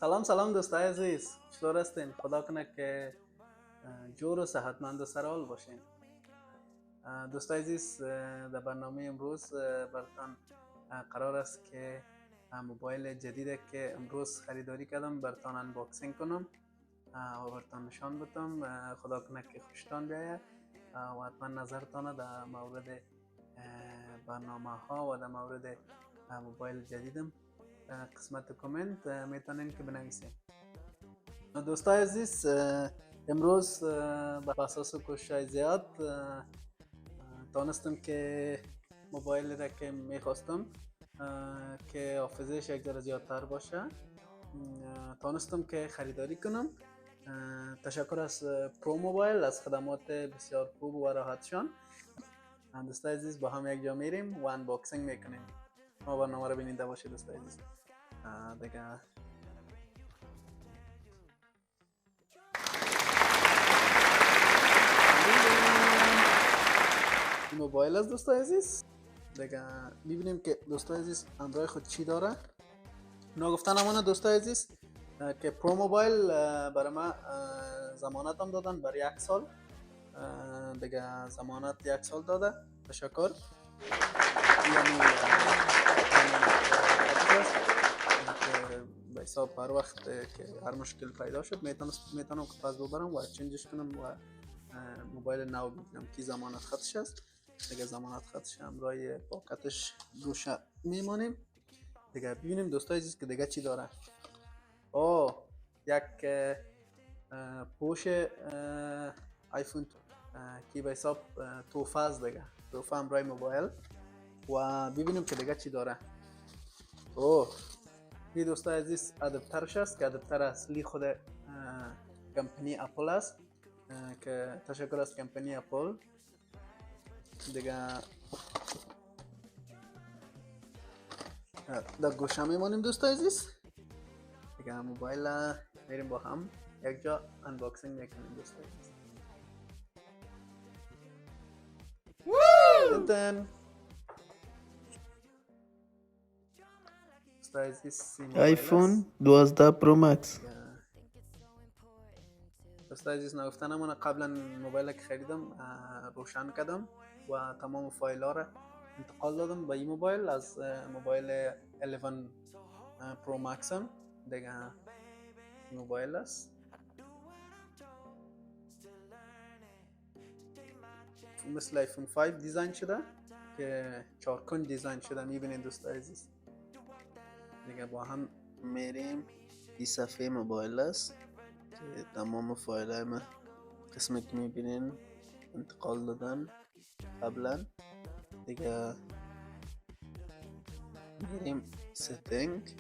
سلام سلام دوستای عزیز، چطور هستین؟ خدا کنه که جور و صحتمند و سرحال باشین. دوستای عزیز، در برنامه امروز براتان قرار است که موبایل جدیده که امروز خریداری کردم براتان انباکسینگ کنم و براتان نشان بدم. خدا کنه که خوشتان بیاید و حتما نظرتان در مورد برنامه ها و در مورد موبایل جدیدم قسمت کامنت میتونین که بنویسین. دوستای عزیز، امروز با اساس کوشش زیاد دانستم که موبایل را که میخواستم که حافظه‌اش یک ذره زیادتر باشه دانستم که خریداری کنم. تشکر از پرو موبایل از خدمات بسیار خوب و راحتشان. دوستای عزیز، با هم یک جا میریم و انباکسینگ میکنیم. ما برنامه رو بیننده باشید دوستای عزیز. دیگه این موبایل است دوستای عزیز. دیگه ببینیم که دوستای عزیز همراه خود چی داره. نگفتن همونه دوستای عزیز که پرو موبایل برای ما ضمانت هم دادن برای 1 سال. دیگه ضمانت 1 سال داده. تشکر. یعنی به حساب هر وقت که هر مشکل پیدا شد میتونم که پس ببرم و چنجش کنم و موبایل نو بگیرم که ضمانت خطش است. دیگه ضمانت خطش همراه پاکتش گوشه میمانیم. دیگه ببینیم دوستای عزیز که دیگه چی داره. یک پوش آیفون که به حساب توفه است. دیگه توفه همراه موبایل و ببینیم که دیگه چی داره. این دوستای عزیز ادپترش است که ادپتر اصلی خود کمپانی اپل است که تشکر از کمپانی اپل. دیگه در گوشه میمانیم دوستای عزیز. دیگه موبایل میریم با هم یک جا انباکسینگ میکنیم دوستای عزیز. آیفون 12 پرو مکس. دوستای عزیز، نگفتن همونه قبلا موبایل که خریدم روشن کردم و تمام فایل ها را انتقال دادم به این موبایل از موبایل 11 پرو مکس هم. دیگه موبایل است مثل آیفون 5 دیزاین شده که چارکون دیزاین شده. میبینید دوستای عزیز. دیگه با هم میریم. این صفحه موبایل است که تمام فایل های من قسمی که میبینین انتقال دادن قبلا. دیگه میریم ستینگ،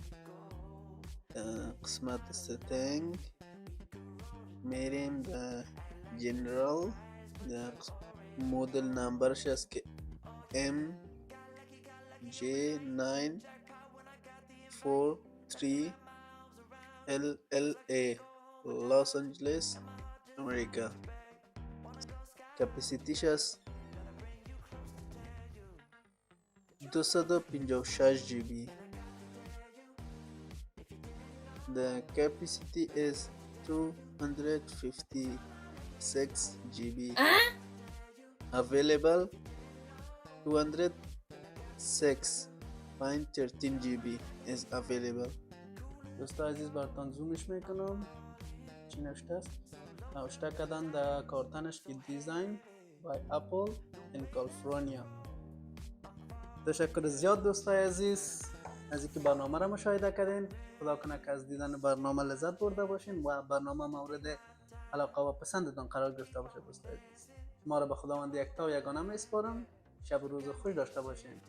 قسمت ستینگ میریم به جنرال. مدل نمبرش است که MJ943LLA لس آنجلس امریکا. کپاسیتیش است 256 GB. The capacity is 256 GB. Available 206.13 GB is available. دوستای عزیز براتون زومش میکنم. چی نوشته است؟ نوشته کردن در کارتنش که دیزاین بای اپل این کالیفرنیا. تشکر زیاد دوستای عزیز از اینکه برنامه را مشاهده کردین. خدا کنه که از دیدن برنامه لذت برده باشین و برنامه مورد علاقه و پسندتان قرار گرفته باشه. دوستای عزیز، ما را به خداوند یکتا و یگانه میسپارم. شب و روز خوش داشته باشین.